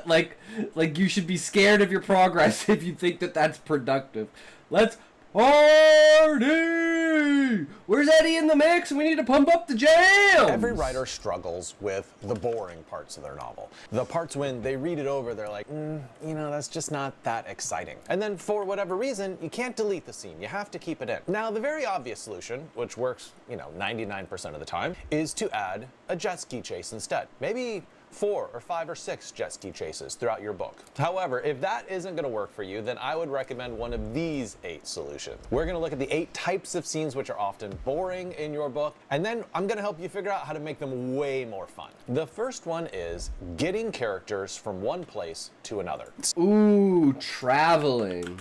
like you should be scared of your progress if you think that that's productive. Let's party! Where's Eddie in the mix? We need to pump up the jams! Every writer struggles with the boring parts of their novel. The parts when they read it over, they're like, that's just not that exciting. And then for whatever reason, you can't delete the scene. You have to keep it in. Now, the very obvious solution, which works, 99% of the time, is to add a jet ski chase instead. Maybe 4 or 5 or 6 jet ski chases throughout your book. However, if that isn't going to work for you, then I would recommend one of these 8 solutions. We're going to look at the 8 types of scenes which are often boring in your book, and then I'm going to help you figure out how to make them way more fun. The first one is getting characters from one place to another. Ooh, traveling.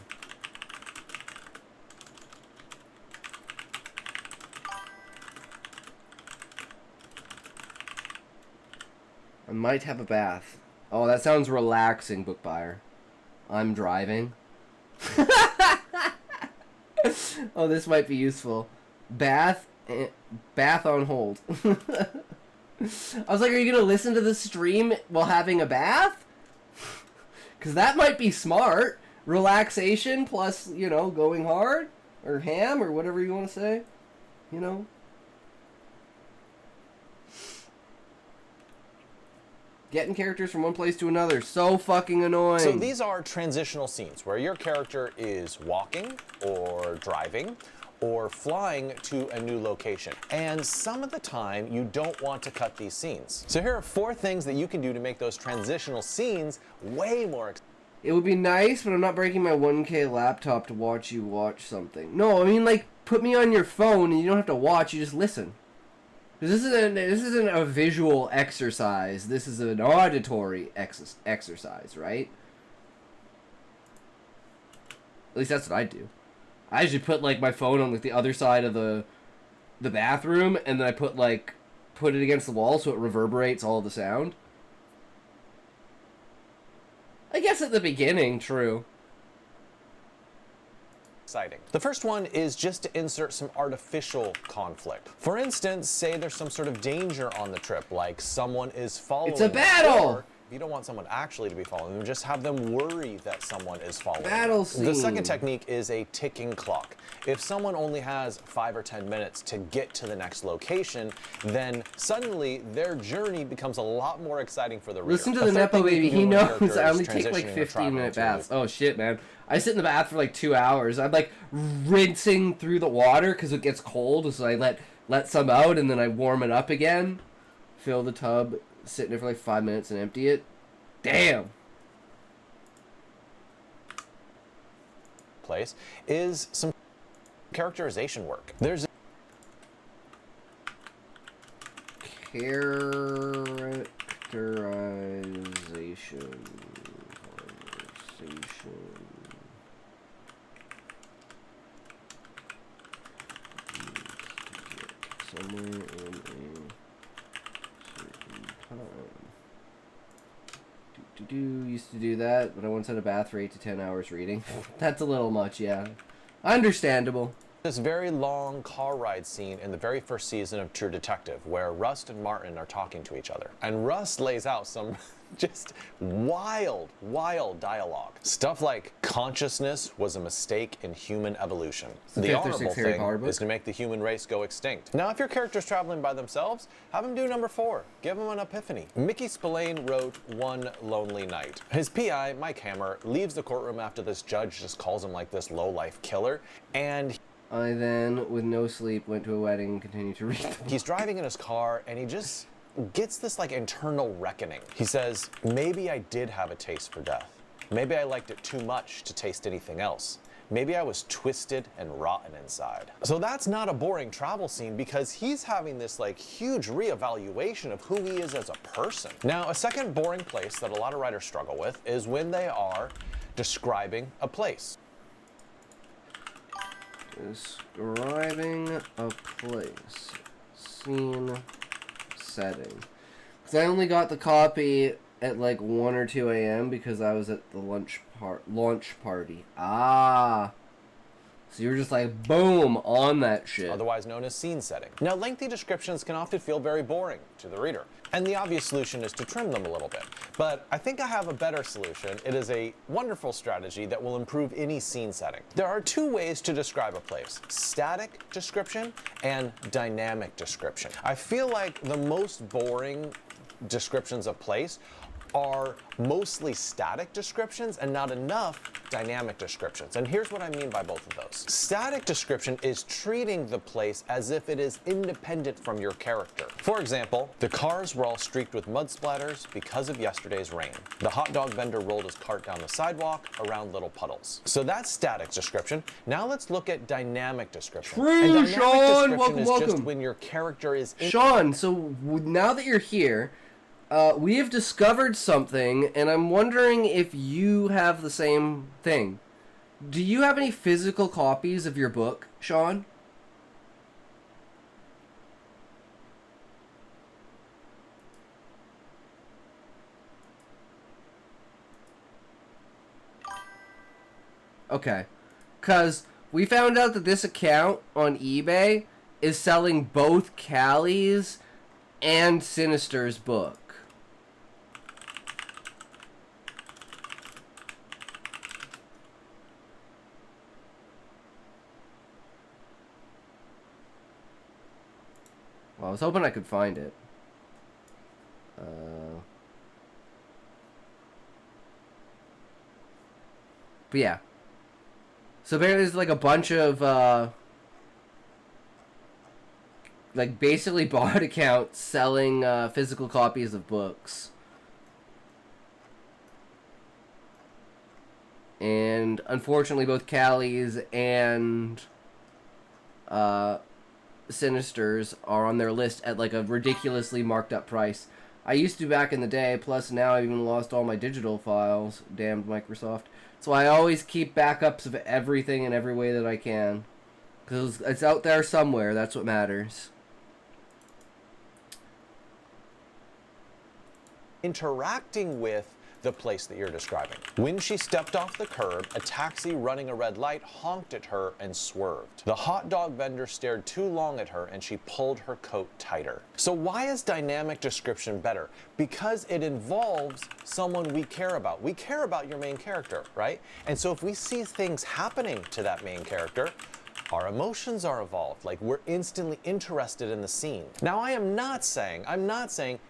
I might have a bath. Oh, that sounds relaxing, book buyer. I'm driving. Oh, this might be useful. Bath on hold. I was like, are you going to listen to the stream while having a bath? Because that might be smart. Relaxation plus, going hard. Or ham, or whatever you want to say. Getting characters from one place to another. So fucking annoying. So these are transitional scenes where your character is walking or driving or flying to a new location. And some of the time, you don't want to cut these scenes. So here are 4 things that you can do to make those transitional scenes way more exciting. It would be nice, but I'm not breaking my 1K laptop to watch you watch something. No, I mean, put me on your phone and you don't have to watch, you just listen. This isn't a visual exercise. This is an auditory exercise, right? At least that's what I do. I usually put my phone on the other side of the bathroom, and then I put it against the wall so it reverberates all the sound. I guess at the beginning, true. Exciting. The first one is just to insert some artificial conflict. For instance, say there's some sort of danger on the trip, like someone is following. It's a battle! Or if you don't want someone actually to be following them, just have them worry that someone is following Battle them. scene. The second technique is a ticking clock. If someone only has 5 or 10 minutes to get to the next location, then suddenly their journey becomes a lot more exciting for the reader. Listen to the Nepo baby, he knows I only take 15-minute baths. Oh shit, man. I sit in the bath for 2 hours. I'm rinsing through the water because it gets cold, so I let some out and then I warm it up again. Fill the tub, sit in there for 5 minutes and empty it. Damn! Place is some characterization work. There's characterization. Somewhere in a certain time. Used to do that, but I once had a bath for 8 to 10 hours reading. That's a little much, yeah. Understandable. this very long car ride scene in the very first season of True Detective where Rust and Martin are talking to each other. And Rust lays out some just wild dialogue. Stuff like, consciousness was a mistake in human evolution. The honorable thing is to make the human race go extinct. Now, if your character's traveling by themselves, have them do number 4. Give them an epiphany. Mickey Spillane wrote One Lonely Night. His PI, Mike Hammer, leaves the courtroom after this judge just calls him like this low-life killer, and I then, with no sleep, went to a wedding and continued to read them. He's driving in his car, and he just gets this, like, internal reckoning. He says, maybe I did have a taste for death. Maybe I liked it too much to taste anything else. Maybe I was twisted and rotten inside. So that's not a boring travel scene because he's having this, like, huge reevaluation of who he is as a person. Now, a second boring place that a lot of writers struggle with is when they are describing a place. Describing a place, scene, setting. Because I only got the copy at like 1 or 2 a.m. because I was at the launch party. Ah, So you're just like, boom, on that shit. Otherwise known as scene setting. Now, lengthy descriptions can often feel very boring to the reader, and the obvious solution is to trim them a little bit. But I think I have a better solution. It is a wonderful strategy that will improve any scene setting. There are two ways to describe a place: static description and dynamic description. I feel like the most boring descriptions of place are mostly static descriptions and not enough dynamic descriptions. And here's what I mean by both of those. Static description is treating the place as if it is independent from your character. For example, the cars were all streaked with mud splatters because of yesterday's rain. The hot dog vendor rolled his cart down the sidewalk around little puddles. So that's static description. Now let's look at dynamic description. True, Sean! Welcome. Just when your character is Sean, so now that you're here, we have discovered something, and I'm wondering if you have the same thing. Do you have any physical copies of your book, Sean? Okay. Because we found out that this account on eBay is selling both Callie's and Sinister's book. Well, I was hoping I could find it. But yeah. So apparently there's like a bunch of, like basically bot accounts selling physical copies of books. And unfortunately both Callie's and Sinisters are on their list at like a ridiculously marked up price. I used to back in the day, plus now I've even lost all my digital files. Damned Microsoft. So I always keep backups of everything in every way that I can. Because it's out there somewhere, that's what matters. Interacting with the place that you're describing. When she stepped off the curb, a taxi running a red light honked at her and swerved. The hot dog vendor stared too long at her and she pulled her coat tighter. So why is dynamic description better? Because it involves someone we care about. We care about your main character, right? And so if we see things happening to that main character, our emotions are evolved, like we're instantly interested in the scene. Now I'm not saying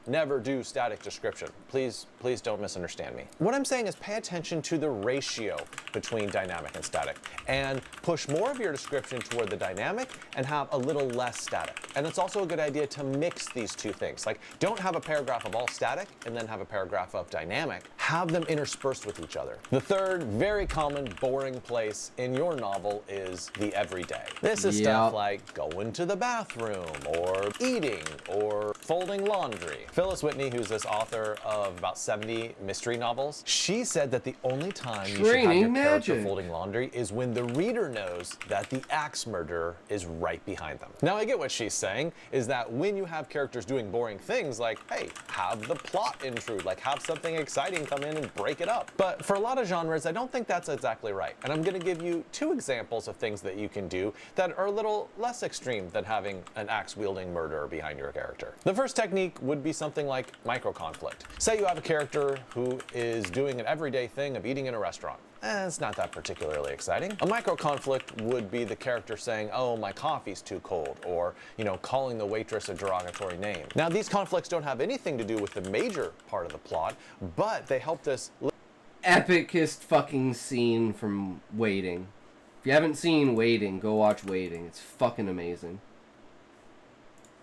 never do static description. Please don't misunderstand me. What I'm saying is pay attention to the ratio between dynamic and static and push more of your description toward the dynamic and have a little less static. And it's also a good idea to mix these two things. Like don't have a paragraph of all static and then have a paragraph of dynamic. Have them interspersed with each other. The third very common boring place in your novel is the everyday. This is stuff like going to the bathroom, or eating, or folding laundry. Phyllis Whitney, who's this author of about 70 mystery novels, she said that the only time you should have your character folding laundry is when the reader knows that the axe murderer is right behind them. Now I get what she's saying, is that when you have characters doing boring things like, hey, have the plot intrude, like have something exciting come in and break it up. But for a lot of genres, I don't think that's exactly right. And I'm gonna give you two examples of things that you can do that are a little less extreme than having an axe-wielding murderer behind your character. The first technique would be something like micro-conflict. Say you have a character who is doing an everyday thing of eating in a restaurant. It's not that particularly exciting. A micro-conflict would be the character saying, oh, my coffee's too cold, or, calling the waitress a derogatory name. Now, these conflicts don't have anything to do with the major part of the plot, but they help this epicest fucking scene from Waiting. If you haven't seen Waiting, go watch Waiting. It's fucking amazing.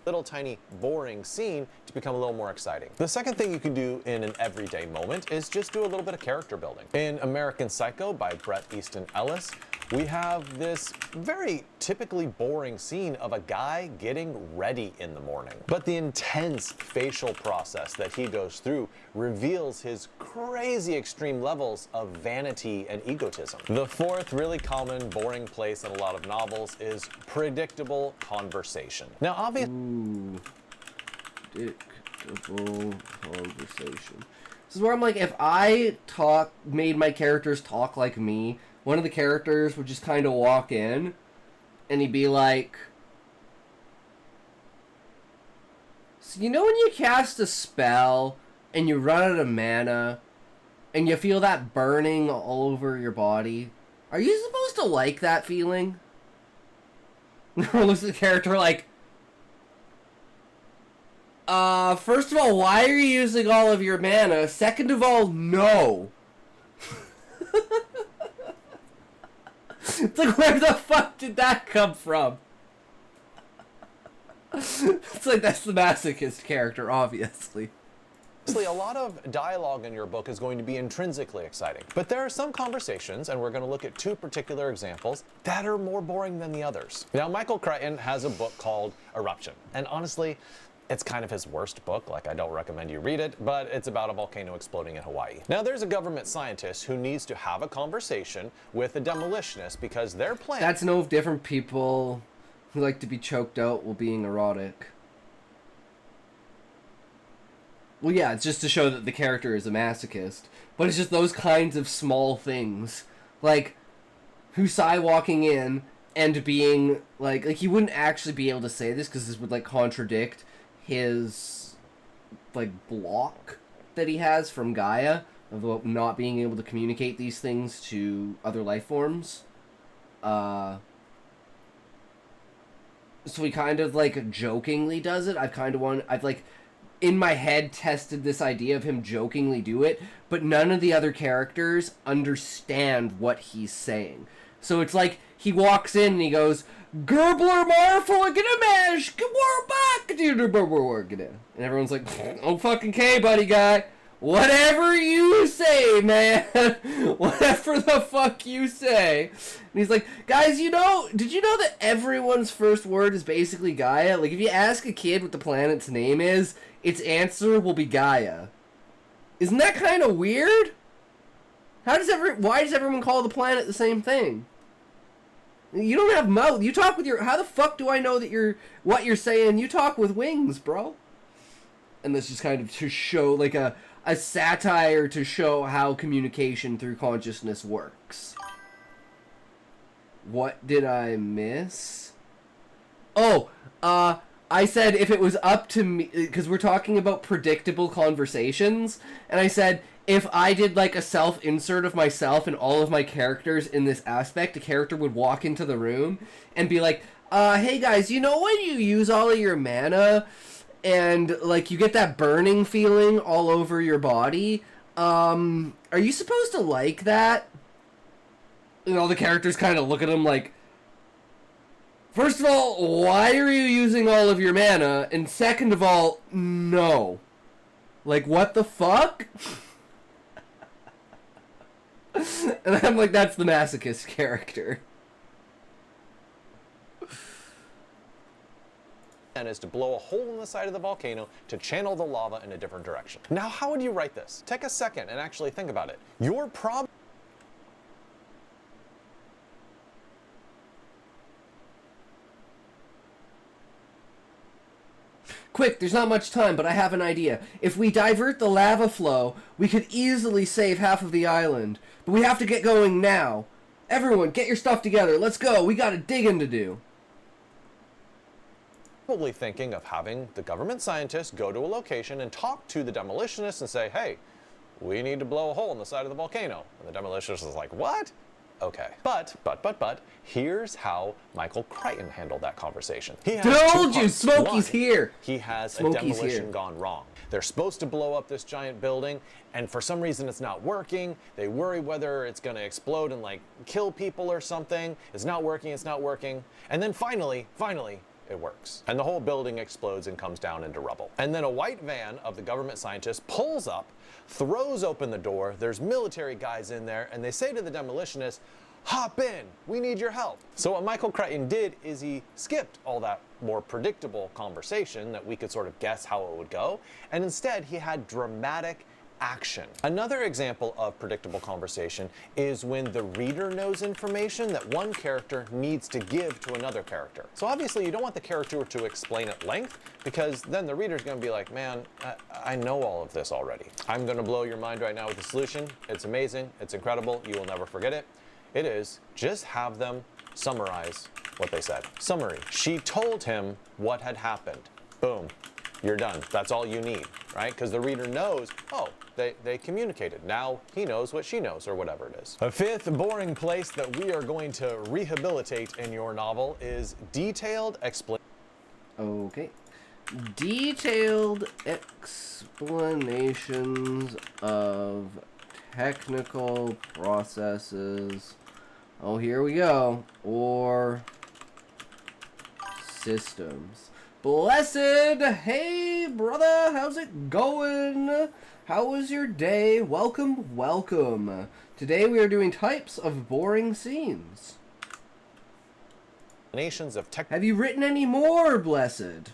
Little tiny boring scene to become a little more exciting. The second thing you can do in an everyday moment is just do a little bit of character building. In American Psycho by Bret Easton Ellis, we have this very typically boring scene of a guy getting ready in the morning. But the intense facial process that he goes through reveals his crazy extreme levels of vanity and egotism. The fourth really common boring place in a lot of novels is predictable conversation. Now obviously, predictable conversation. This is where I'm like, if I made my characters talk like me, one of the characters would just kind of walk in, and he'd be like, so you know when you cast a spell, and you run out of mana, and you feel that burning all over your body? Are you supposed to like that feeling? Or looks at the character like, first of all, why are you using all of your mana? Second of all, no. It's like, where the fuck did that come from? It's like, that's the masochist character, obviously. A lot of dialogue in your book is going to be intrinsically exciting, but there are some conversations, and we're going to look at two particular examples, that are more boring than the others. Now, Michael Crichton has a book called Eruption, and honestly, it's kind of his worst book. Like, I don't recommend you read it, but it's about a volcano exploding in Hawaii. Now, there's a government scientist who needs to have a conversation with a demolitionist because their plan... That's no different people who like to be choked out while being erotic. Well, yeah, it's just to show that the character is a masochist. But it's just those kinds of small things. Like, Husai walking in and being, like he wouldn't actually be able to say this because this would, like, contradict his, like, block that he has from Gaia of not being able to communicate these things to other life forms. So he kind of, like, jokingly does it. I've, like... in my head tested this idea of him jokingly do it, but none of the other characters understand what he's saying. So it's like he walks in and he goes, Gerbler Marful, get a mash, and everyone's like, oh fucking K, buddy guy. Whatever you say, man. Whatever the fuck you say. And he's like, guys, did you know that everyone's first word is basically Gaia? Like, if you ask a kid what the planet's name is, its answer will be Gaia. Isn't that kind of weird? Why does everyone call the planet the same thing? You don't have mouth. You talk with your... How the fuck do I know that what you're saying? You talk with wings, bro. And this is kind of to show, like, a satire to show how communication through consciousness works. What did I miss? Oh, I said if it was up to me, because we're talking about predictable conversations, and I said if I did, like, a self-insert of myself and all of my characters in this aspect, a character would walk into the room and be like, hey guys, you know when you use all of your mana and, like, you get that burning feeling all over your body? Are you supposed to like that? And all the characters kind of look at him like, first of all, why are you using all of your mana? And second of all, no. Like, what the fuck? And I'm like, that's the masochist character. And is to blow a hole in the side of the volcano to channel the lava in a different direction. Now, how would you write this? Take a second and actually think about it. Your problem... Quick, there's not much time, but I have an idea. If we divert the lava flow, we could easily save half of the island. But we have to get going now. Everyone, get your stuff together. Let's go. We got a digging to do. Probably thinking of having the government scientists go to a location and talk to the demolitionists and say, hey, we need to blow a hole in the side of the volcano. And the demolitionist is like, what? Okay. But, here's how Michael Crichton handled that conversation. He has Told you, Smokey's here. He has Smokey's a demolition here. gone wrong. They're supposed to blow up this giant building, and for some reason it's not working. They worry whether it's going to explode and, like, kill people or something. It's not working, And then finally, it works. And the whole building explodes and comes down into rubble. And then a white van of the government scientists pulls up, throws open the door, there's military guys in there, and they say to the demolitionists, hop in, we need your help. So what Michael Crichton did is he skipped all that more predictable conversation that we could sort of guess how it would go, and instead he had dramatic action. Another example of predictable conversation is when the reader knows information that one character needs to give to another character. So obviously you don't want the character to explain at length, because then the reader's going to be like, man, I know all of this already. I'm going to blow your mind right now with the solution. It's amazing. It's incredible. You will never forget it. It is just have them summarize what they said. Summary. She told him what had happened. Boom. You're done. That's all you need, right? Because the reader knows, oh, they communicated. Now he knows what she knows, or whatever it is. A fifth boring place that we are going to rehabilitate in your novel is detailed explanation. Okay. Detailed explanations of technical processes. Oh, here we go. Or systems. Blessed! Hey, brother! How's it going? How was your day? Welcome, welcome. Today we are doing types of boring scenes. Have you written any more, Blessed?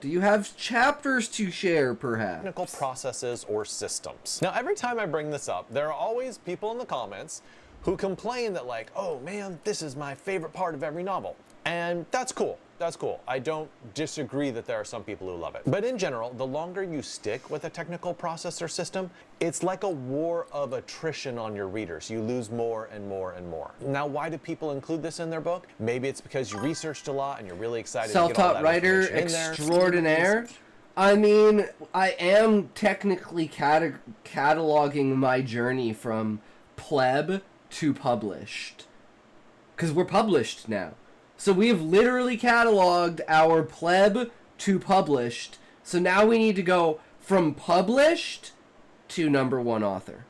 Do you have chapters to share, perhaps? Technical processes or systems. Now, every time I bring this up, there are always people in the comments who complain that, like, oh man, this is my favorite part of every novel. And that's cool. That's cool. I don't disagree that there are some people who love it. But in general, the longer you stick with a technical process or system, it's like a war of attrition on your readers. You lose more and more and more. Now, why do people include this in their book? Maybe it's because you researched a lot and you're really excited to get all that Self-taught writer extraordinaire. I mean, I am technically cataloging my journey from pleb to published. Because we're published now. So we have literally cataloged our pleb to published. So now we need to go from published to #1 author.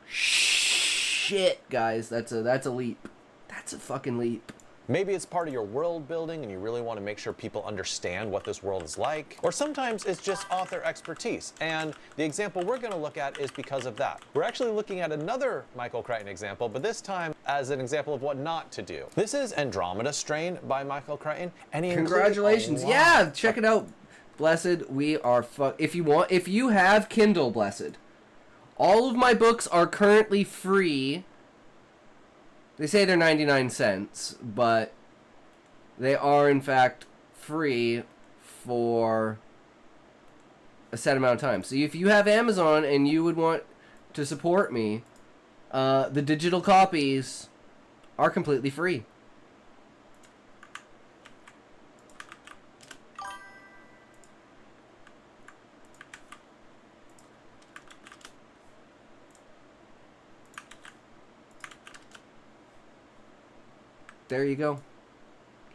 Shit, guys, that's a leap. That's a fucking leap. Maybe it's part of your world building and you really want to make sure people understand what this world is like. Or sometimes it's just author expertise. And the example we're going to look at is because of that. We're actually looking at another Michael Crichton example, but this time as an example of what not to do. This is Andromeda Strain by Michael Crichton. And he congratulations. Yeah, check it out. Blessed, we are if you have Kindle, Blessed, all of my books are currently free. They say they're 99 cents, but they are, in fact, free for a set amount of time. So if you have Amazon and you would want to support me, the digital copies are completely free. There you go.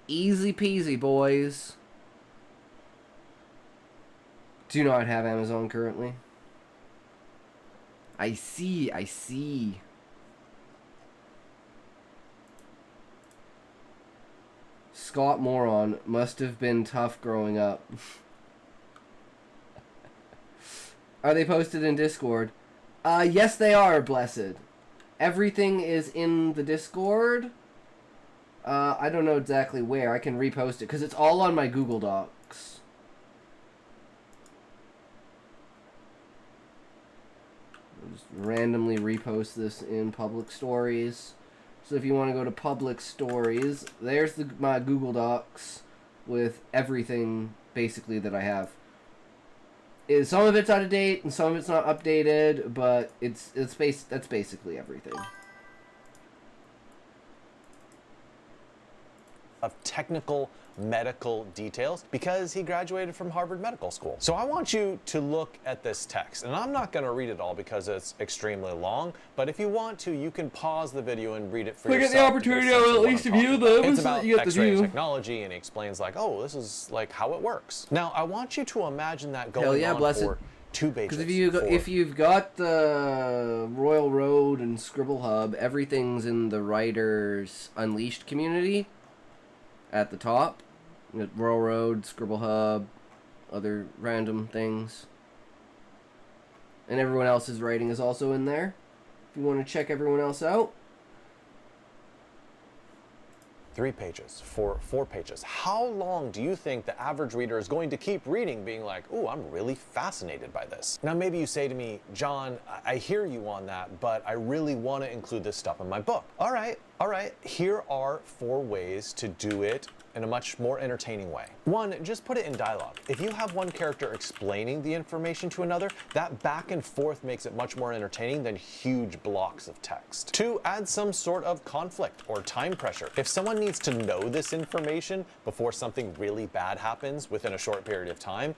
Easy peasy, boys. Do not have Amazon currently. I see, I see. Scott Moron must have been tough growing up. Are they posted in Discord? Yes they are, Blessed. Everything is in the Discord. I don't know exactly where. I can repost it because it's all on my Google Docs. I'll just randomly repost this in Public Stories. So if you want to go to Public Stories, there's my Google Docs with everything basically that I have. Some of it's out of date and some of it's not updated, but that's basically everything. Of technical medical details because he graduated from Harvard Medical School. So I want you to look at this text, and I'm not going to read it all because it's extremely long, but if you want to, you can pause the video and read it for yourself. Look at the opportunity at least to view them. It's about X-ray technology, and he explains like, oh, this is like how it works. Now, I want you to imagine that going on for 2 pages. Because if you've got the Royal Road and Scribble Hub, everything's in the Writers Unleashed community. At the top, Royal Road, Scribble Hub, other random things. And everyone else's writing is also in there. If you want to check everyone else out. 3 pages, 4 pages. How long do you think the average reader is going to keep reading being like, ooh, I'm really fascinated by this? Now maybe you say to me, John, I hear you on that, but I really want to include this stuff in my book. All right, All right, here are 4 ways to do it in a much more entertaining way. 1, just put it in dialogue. If you have one character explaining the information to another, that back and forth makes it much more entertaining than huge blocks of text. 2, add some sort of conflict or time pressure. If someone needs to know this information before something really bad happens within a short period of time,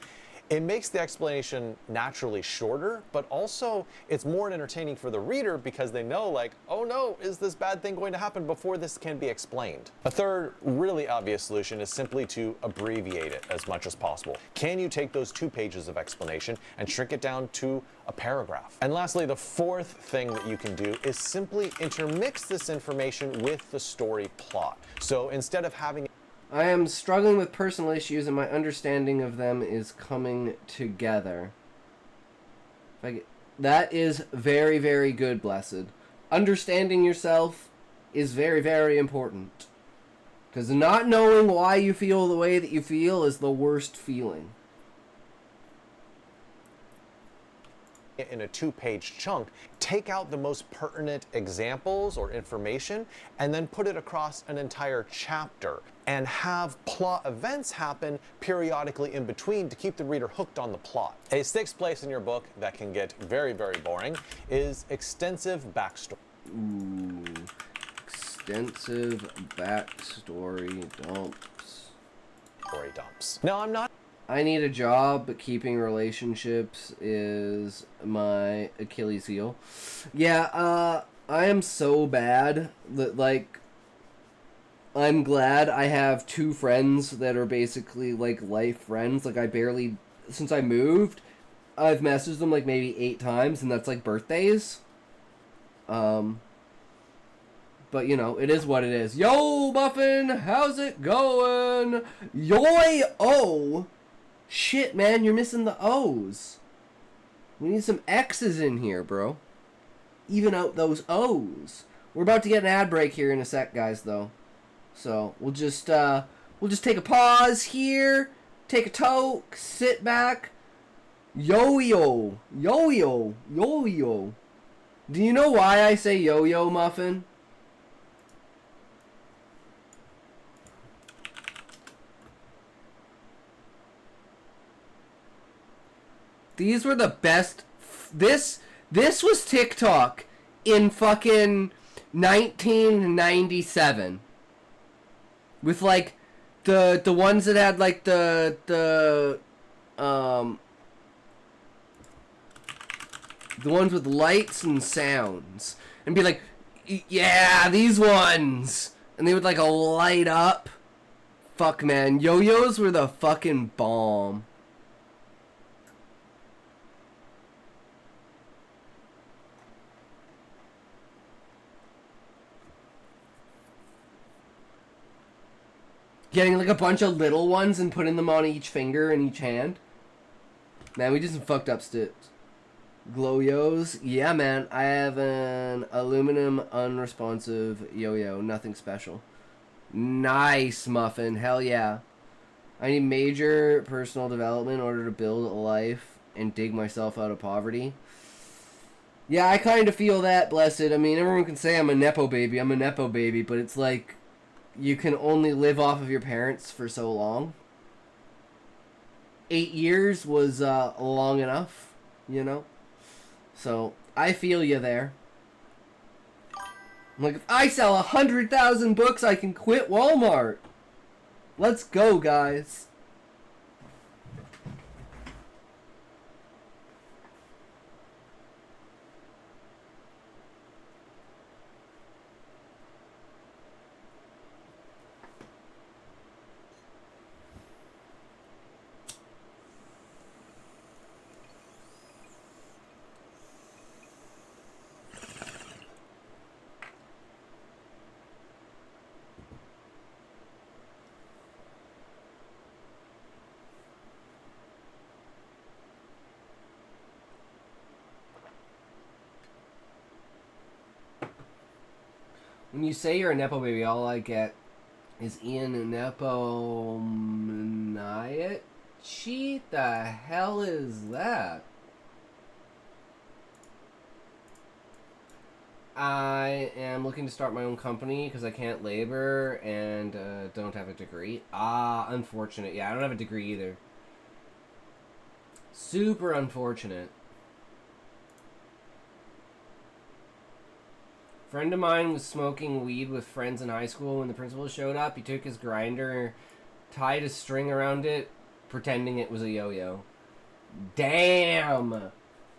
it makes the explanation naturally shorter, but also it's more entertaining for the reader because they know, like, oh no, is this bad thing going to happen before this can be explained? A third really obvious solution is simply to abbreviate it as much as possible. Can you take those 2 pages of explanation and shrink it down to a paragraph? And lastly, the 4th thing that you can do is simply intermix this information with the story plot. So instead of having I am struggling with personal issues and my understanding of them is coming together. That is very, very good, Blessed. Understanding yourself is very, very important. Because not knowing why you feel the way that you feel is the worst feeling. in a 2-page chunk, take out the most pertinent examples or information, and then put it across an entire chapter, and have plot events happen periodically in between to keep the reader hooked on the plot. A 6th place in your book that can get very, very boring is extensive backstory. Ooh, extensive backstory dumps. Story dumps. Now, I'm not I need a job, but keeping relationships is my Achilles heel. Yeah, I am so bad that, like, I'm glad I have 2 friends that are basically, like, life friends. Like, since I moved, I've messaged them, like, maybe 8 times, and that's, like, birthdays. But, you know, it is what it is. Yo, Muffin, how's it going? Yoy-oh! Shit, man, you're missing the O's. We need some X's in here, bro. Even out those O's. We're about to get an ad break here in a sec, guys, though. So, we'll just take a pause here, take a toke, sit back. Yo-yo. Yo-yo. Yo-yo. Do you know why I say yo-yo, Muffin? These were the best. This was TikTok in fucking 1997. With like the ones that had like the ones with lights and sounds, and be like, yeah, these ones, and they would like light up. Fuck, man, yo-yos were the fucking bomb. Getting like a bunch of little ones and putting them on each finger and each hand. Man, we did some fucked up sticks. Glow-yos. Yeah, man. I have an aluminum unresponsive yo-yo. Nothing special. Nice, Muffin. Hell yeah. I need major personal development in order to build a life and dig myself out of poverty. Yeah, I kind of feel that, Blessed. I mean, everyone can say I'm a Nepo baby. I'm a Nepo baby, but it's like, you can only live off of your parents for so long. 8 years was long enough, you know? So, I feel you there. I'm like, if I sell 100,000 books, I can quit Walmart. Let's go, guys. When you say you're a Nepo baby, all I get is Ian Nepo Maniachi? The hell is that? I am looking to start my own company because I can't labor and don't have a degree. Ah, unfortunate. Yeah, I don't have a degree either. Super unfortunate. Friend of mine was smoking weed with friends in high school when the principal showed up. He took his grinder, tied a string around it, pretending it was a yo-yo. Damn!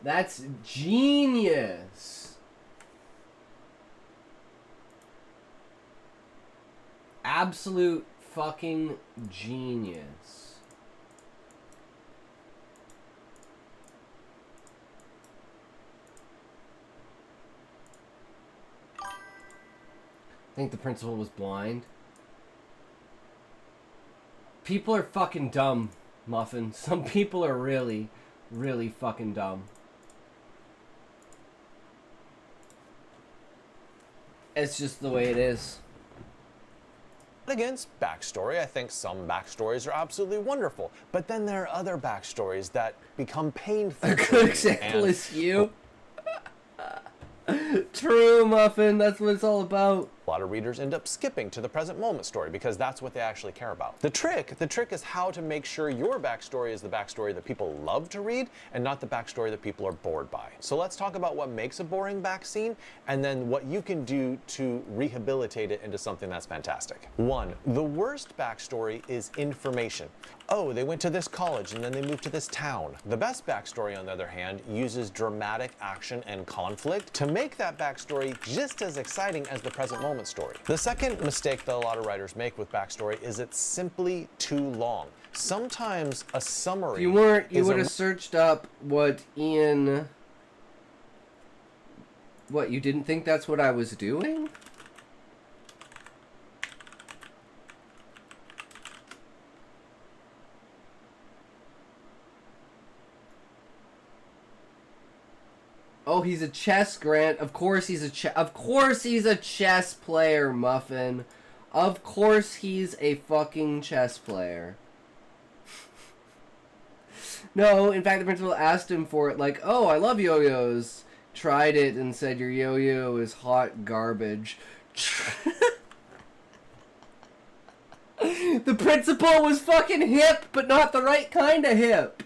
That's genius! Absolute fucking genius. I think the principal was blind. People are fucking dumb, Muffin. Some people are really, really fucking dumb. It's just the way it is. Against backstory, I think some backstories are absolutely wonderful, but then there are other backstories that become painful. A good example is you. True, Muffin. That's what it's all about. A lot of readers end up skipping to the present moment story because that's what they actually care about. The trick is how to make sure your backstory is the backstory that people love to read and not the backstory that people are bored by. So let's talk about what makes a boring back scene and then what you can do to rehabilitate it into something that's fantastic. 1. The worst backstory is information. Oh, they went to this college and then they moved to this town. The best backstory, on the other hand, uses dramatic action and conflict to make that backstory just as exciting as the present moment story. The second mistake that a lot of writers make with backstory is it's simply too long. Sometimes a summary. If you weren't, you would have searched up what Ian. What, you didn't think that's what I was doing? Oh, he's a chess Grant. Of course he's a chess player, Muffin. Of course he's a fucking chess player. No, in fact the principal asked him for it like, "Oh, I love yo-yos." Tried it and said your yo-yo is hot garbage. The principal was fucking hip, but not the right kind of hip.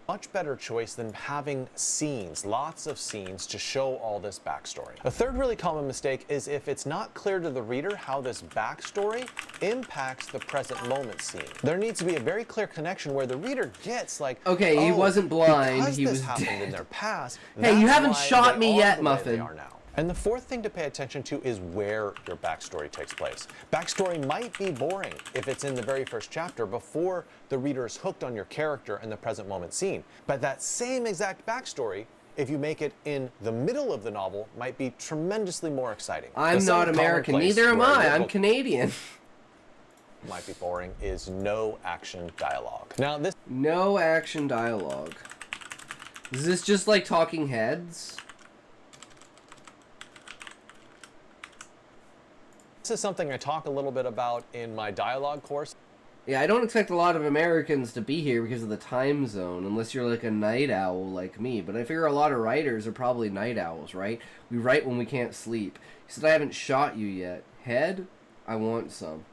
Much better choice than having scenes, lots of scenes to show all this backstory. A third really common mistake is if it's not clear to the reader how this backstory impacts the present moment scene. There needs to be a very clear connection where the reader gets like, okay, he wasn't blind, because he this was happened dead. In their past. Hey, you haven't why shot they me are yet, the way Muffin. They are now. And the fourth thing to pay attention to is where your backstory takes place. Backstory might be boring if it's in the very first chapter before the reader is hooked on your character and the present moment scene. But that same exact backstory, if you make it in the middle of the novel, might be tremendously more exciting. I'm not American, neither am I. I'm Canadian. Might be boring is no action dialogue. Now this no action dialogue. Is this just like Talking Heads? This is something I talk a little bit about in my dialogue course. Yeah, I don't expect a lot of Americans to be here because of the time zone, unless you're like a night owl like me. But I figure a lot of writers are probably night owls, right? We write when we can't sleep. He said, I haven't shot you yet. Head? I want some.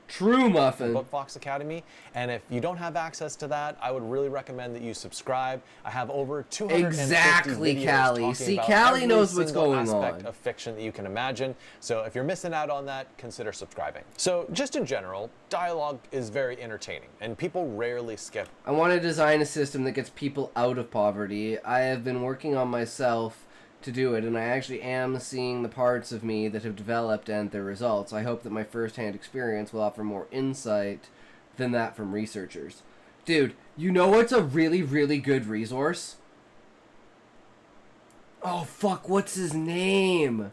True, Muffin. Bookfox Academy, and if you don't have access to that, I would really recommend that you subscribe. I have over 250 exactly, videos Callie. talking See, about Callie every knows what's single going aspect on of fiction that you can imagine. So if you're missing out on that, consider subscribing. So just in general, dialogue is very entertaining, and people rarely skip. I want to design a system that gets people out of poverty. I have been working on myself to do it, and I actually am seeing the parts of me that have developed and their results. I hope that my first-hand experience will offer more insight than that from researchers. Dude, you know what's a really, really good resource? Oh, fuck, what's his name?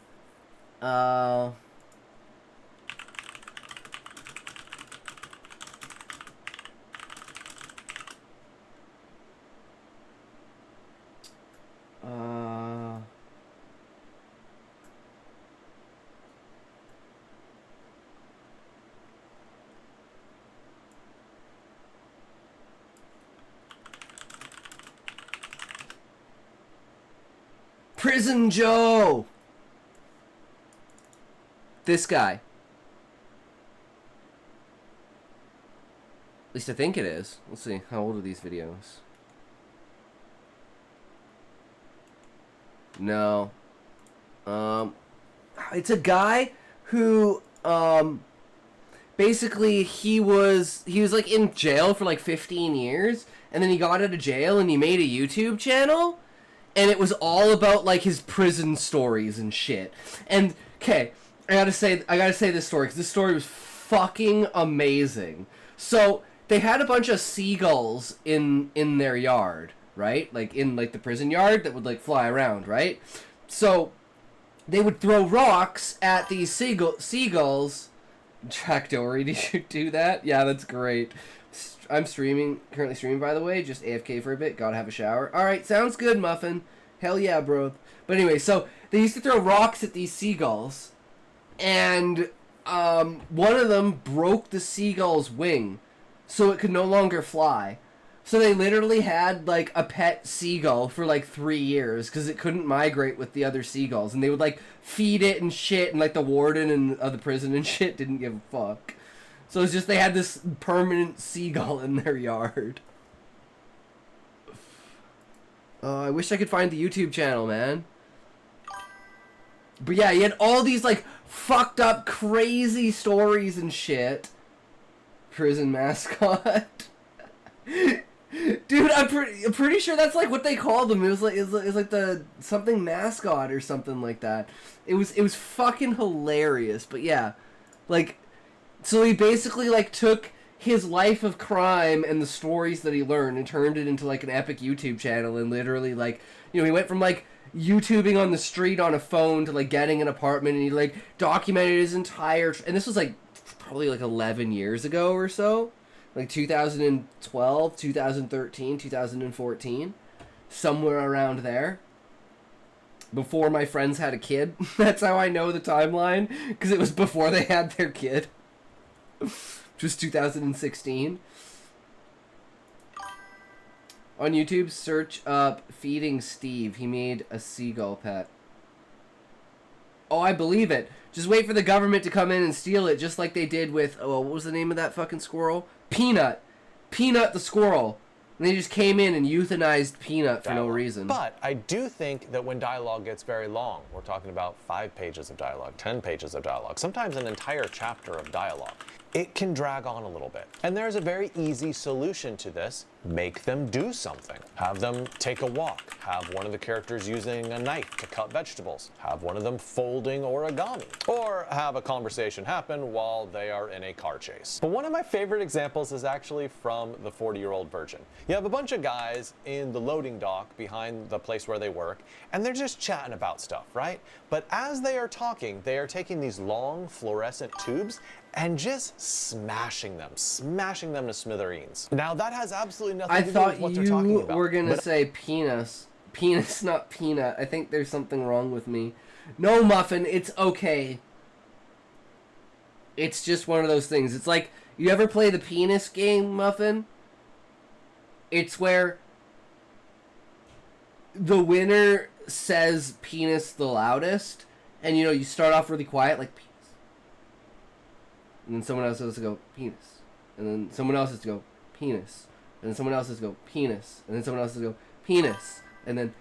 Prison Joe! This guy. At least I think it is. Let's see. How old are these videos? No. It's a guy who, basically he was like in jail for like 15 years, and then he got out of jail and he made a YouTube channel, and it was all about like his prison stories and shit. And okay, I gotta say this story, because this story was fucking amazing. So they had a bunch of seagulls in their yard, right? Like in like the prison yard that would like fly around, right? So they would throw rocks at these seagulls. Jack Dory, did you do that? Yeah, that's great. I'm currently streaming, by the way, just AFK for a bit, gotta have a shower. Alright, sounds good, Muffin. Hell yeah, bro. But anyway, so they used to throw rocks at these seagulls, and one of them broke the seagull's wing, so it could no longer fly. So they literally had, like, a pet seagull for, like, 3 years, because it couldn't migrate with the other seagulls. And they would, like, feed it and shit, and, like, the warden and of the prison and shit didn't give a fuck. So it's just they had this permanent seagull in their yard. I wish I could find the YouTube channel, man. But yeah, he had all these, like, fucked up, crazy stories and shit. Prison mascot. Dude, I'm pretty sure that's like what they called him. It was like the something mascot or something like that. It was fucking hilarious. But yeah, like, so he basically like took his life of crime and the stories that he learned and turned it into like an epic YouTube channel, and literally like, you know, he went from like YouTubing on the street on a phone to like getting an apartment, and he like documented his entire and this was like probably like 11 years ago or so. Like 2012, 2013, 2014. Somewhere around there. Before my friends had a kid. That's how I know the timeline. Because it was before they had their kid. Which was 2016. On YouTube, search up Feeding Steve. He made a seagull pet. Oh, I believe it. Just wait for the government to come in and steal it, just like they did with, oh, what was the name of that fucking squirrel? Peanut. Peanut the squirrel. And they just came in and euthanized Peanut for no reason. But I do think that when dialogue gets very long, we're talking about 5 pages of dialogue, 10 pages of dialogue, sometimes an entire chapter of dialogue, it can drag on a little bit. And there's a very easy solution to this. Make them do something. Have them take a walk. Have one of the characters using a knife to cut vegetables. Have one of them folding origami. Or have a conversation happen while they are in a car chase. But one of my favorite examples is actually from the 40-year-old virgin. You have a bunch of guys in the loading dock behind the place where they work, and they're just chatting about stuff, right? But as they are talking, they are taking these long fluorescent tubes and just smashing them to smithereens. Now that has absolutely nothing to do with what they're talking about. I thought you were gonna say penis. Penis, not peanut. I think there's something wrong with me. No, Muffin, it's okay. It's just one of those things. It's like, you ever play the penis game, Muffin? It's where the winner says penis the loudest, and you know, you start off really quiet, like penis. And then someone else has to go, penis. And then someone else has to go, penis. And then someone else has to go, penis. And then someone else has to go, penis. And then,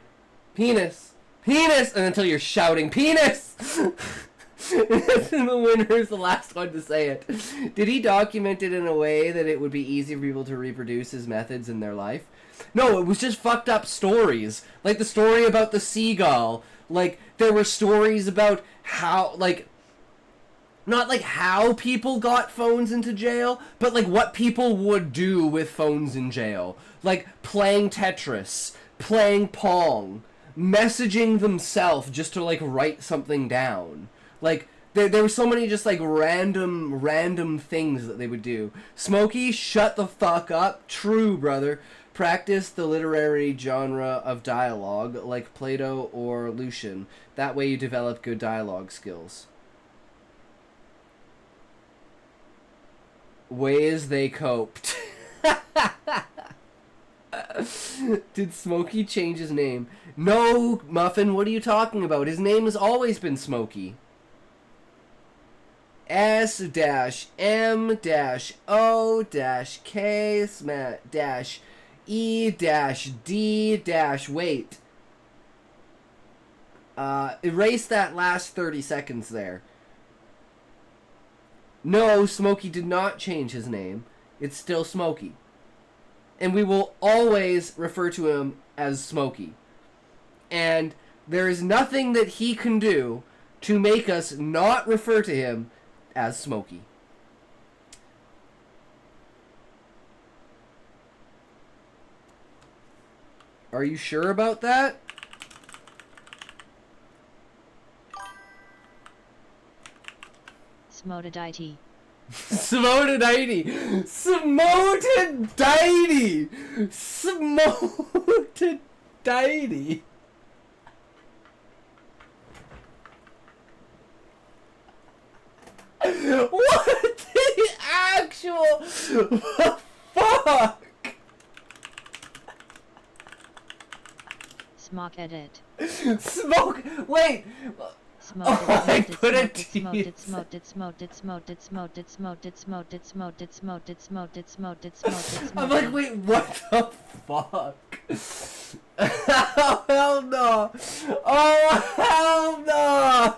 penis. Penis! And until you're shouting, penis! And the winner is the last one to say it. Did he document it in a way that it would be easy for people to reproduce his methods in their life? No, it was just fucked up stories. Like the story about the seagull. Like, there were stories about how, like, not like how people got phones into jail, but like what people would do with phones in jail. Like playing Tetris, playing Pong, messaging themselves just to like write something down. Like there were so many just like random things that they would do. Smokey, shut the fuck up. True, brother. Practice the literary genre of dialogue like Plato or Lucian. That way you develop good dialogue skills. Ways they coped. Did Smokey change his name? No, Muffin, what are you talking about? His name has always been Smokey. S-M-O-K-E-D-wait. Erase that last 30 seconds there. No, Smokey did not change his name. It's still Smokey. And we will always refer to him as Smokey. And there is nothing that he can do to make us not refer to him as Smokey. Are you sure about that? Smotodite. Smotodite! Smotodite! Smotodite! What the actual fuck? Smoke edit. Smoke. Wait. Smoked Oh, I it, put a smoked T. it, smoked it, smoked it, smoked it, smoked it, smoked it, smoked it, smoked it, smoked it, smoked it, smoked it, smoked it. I'm like, wait, what the fuck? Oh, hell no. Oh, hell no.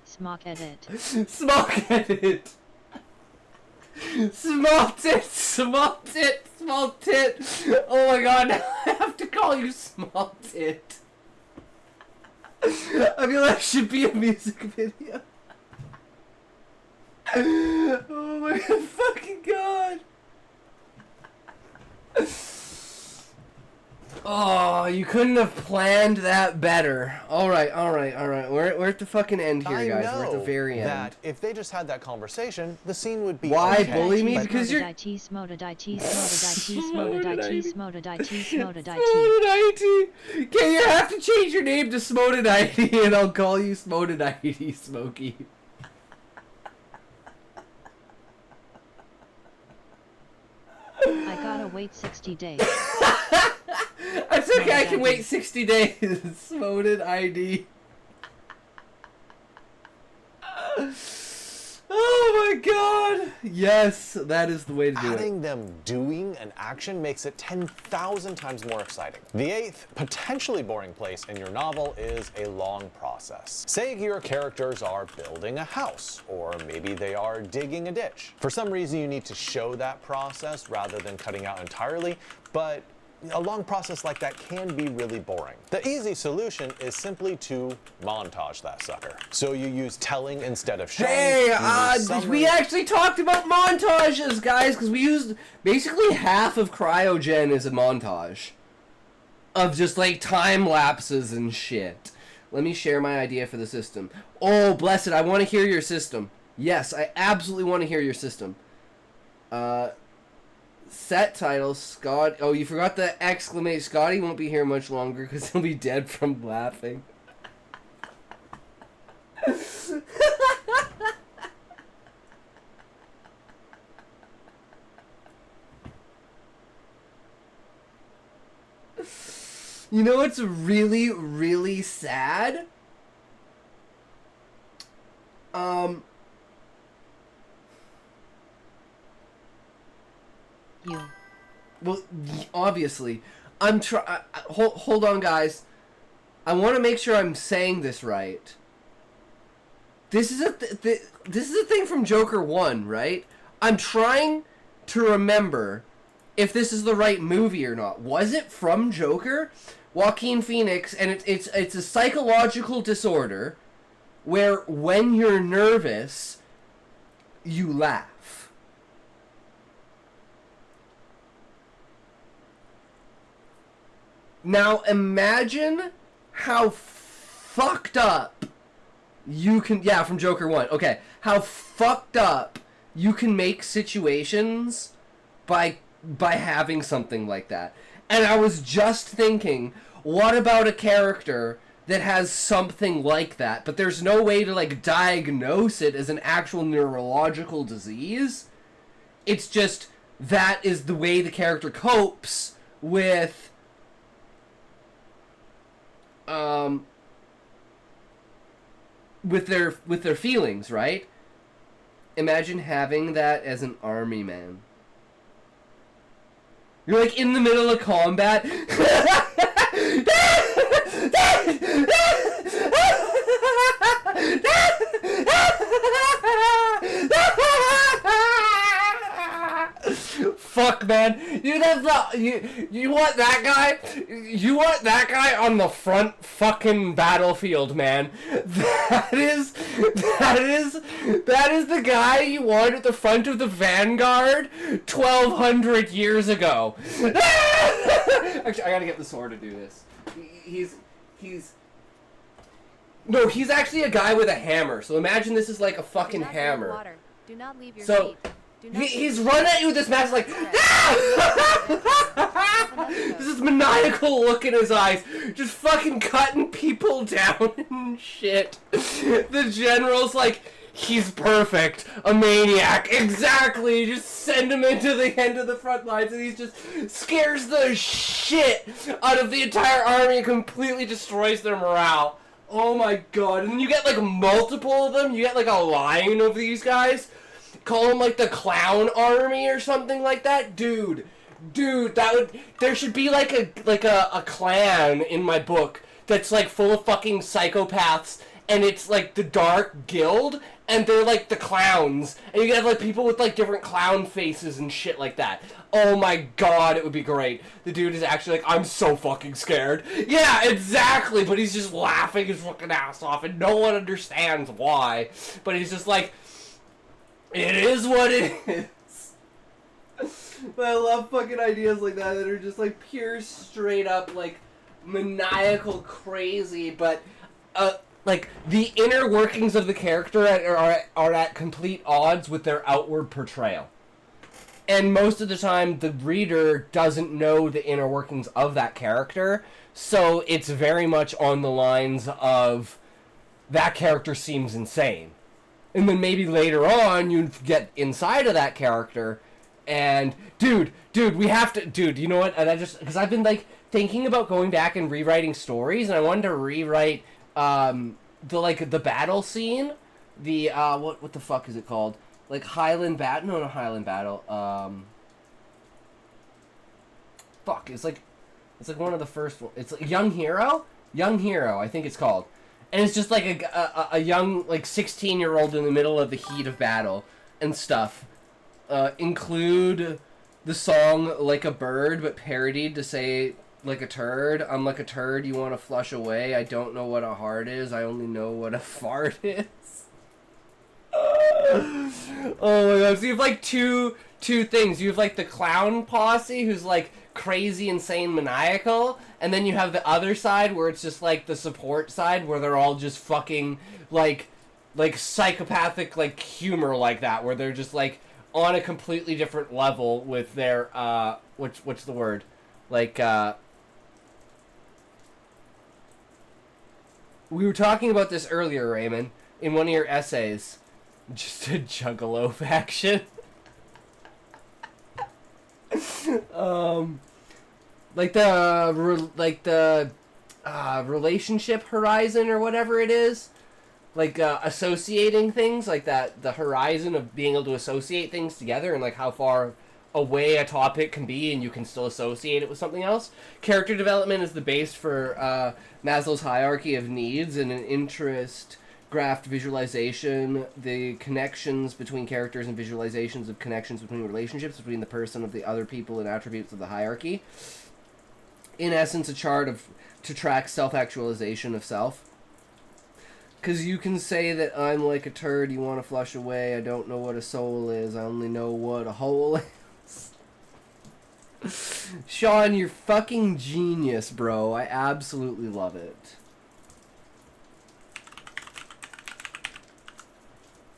Smoke edit. Smoke edit. Smoked it, smoked it, smoked it. Oh my god, now I have to call you Smoked It. I feel like it should be a music video. Oh my fucking god. Oh, you couldn't have planned that better. Alright. We're at the fucking end here, guys. We're at the very end. That if they just had that conversation, the scene would be Why okay. bully me? But Because you're... Smotodite. Okay, you have to change your name to Smotodite, and I'll call you Smotodite, Smokey. I gotta wait 60 days. It's okay, I can wait 60 days. Smoted ID. Oh my god! Yes, that is the way to do it. Adding them doing an action makes it 10,000 times more exciting. The eighth, potentially boring place in your novel is a long process. Say your characters are building a house, or maybe they are digging a ditch. For some reason, you need to show that process rather than cutting out entirely, but a long process like that can be really boring. The easy solution is simply to montage that sucker. So you use telling instead of showing. Hey, we we actually talked about montages, guys, because we used basically half of Cryogen as a montage of just like time lapses and shit. Let me share my idea for the system. Oh, blessed, I want to hear your system. Yes, I absolutely want to hear your system. Set title, Scott. Oh, you forgot the exclamation. Scotty won't be here much longer because he'll be dead from laughing. You know what's really, really sad? You. Well, obviously, I'm hold on, guys. I want to make sure I'm saying this right. This is this is a thing from Joker 1, right? I'm trying to remember if this is the right movie or not. Was it from Joker? Joaquin Phoenix, and it's a psychological disorder where when you're nervous, you laugh. Now imagine how fucked up you can... Yeah, from Joker 1. Okay. How fucked up you can make situations by having something like that. And I was just thinking, what about a character that has something like that, but there's no way to, like, diagnose it as an actual neurological disease? It's just that is the way the character copes with with their feelings, right? Imagine having that as an army man. You're like in the middle of combat. Fuck, man. You want that guy? You want that guy on the front fucking battlefield, man. That is the guy you want at the front of the vanguard 1,200 years ago. Actually, I gotta get the sword to do this. He's actually a guy with a hammer. So imagine this is like a fucking hammer. Water. Do not leave your So he's running at you with this mask like, this is maniacal look in his eyes, just fucking cutting people down and shit. The general's like, he's perfect, a maniac, exactly. Just send him into the end of the front lines, and he just scares the shit out of the entire army and completely destroys their morale. Oh my god! And you get like multiple of them. You get like a line of these guys. Call them like the clown army or something like that, dude, there should be like a clan in my book that's like full of fucking psychopaths, and it's like the Dark Guild, and they're like the clowns, and you have like people with like different clown faces and shit like that. Oh my god, it would be great. The dude is actually like, I'm so fucking scared. Yeah, exactly, but he's just laughing his fucking ass off, and no one understands why, but he's just like, it is what it is. But I love fucking ideas like that are just like pure straight up like maniacal crazy, but like the inner workings of the character are at complete odds with their outward portrayal. And most of the time the reader doesn't know the inner workings of that character, so it's very much on the lines of that character seems insane. And then maybe later on, you get inside of that character, and dude, we have to, you know what? And because I've been like thinking about going back and rewriting stories, and I wanted to rewrite the battle scene, the what the fuck is it called? Like Highland Battle? No, Highland Battle. Fuck, it's like one of the first. It's like Young Hero, I think it's called. And it's just like a young, like, 16-year-old in the middle of the heat of battle and stuff. Include the song Like a Bird, but parodied to say, like a turd. I'm like a turd you want to flush away. I don't know what a heart is. I only know what a fart is. Oh my god. So you have, like, two things. You have, like, the clown posse who's, like, crazy, insane, maniacal, and then you have the other side where it's just like the support side where they're all just fucking like psychopathic like humor like that, where they're just like on a completely different level with their what's the word, like we were talking about this earlier, Raymond, in one of your essays, just a juggalo faction. Like the relationship horizon or whatever it is, like associating things, like that, the horizon of being able to associate things together, and like how far away a topic can be and you can still associate it with something else. Character development is the base for Maslow's hierarchy of needs, and an interest graph visualization, the connections between characters and visualizations of connections between relationships between the person of the other people and attributes of the hierarchy. In essence, a chart to track self-actualization of self. Because you can say that I'm like a turd you want to flush away, I don't know what a soul is, I only know what a hole is. Sean, you're fucking genius, bro. I absolutely love it.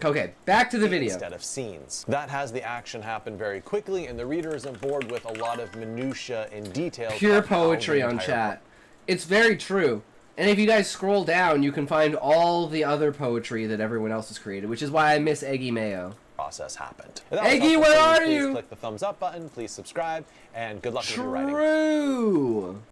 Okay, back to the video. Instead of scenes. That has the action happen very quickly, and the reader isn't bored with a lot of minutia and details. Pure poetry on chat. It's very true. And if you guys scroll down, you can find all the other poetry that everyone else has created, which is why I miss Eggy Mayo. Process happened. Eggy, where are you? Please click the thumbs up button, please subscribe, and good luck with your writing. True.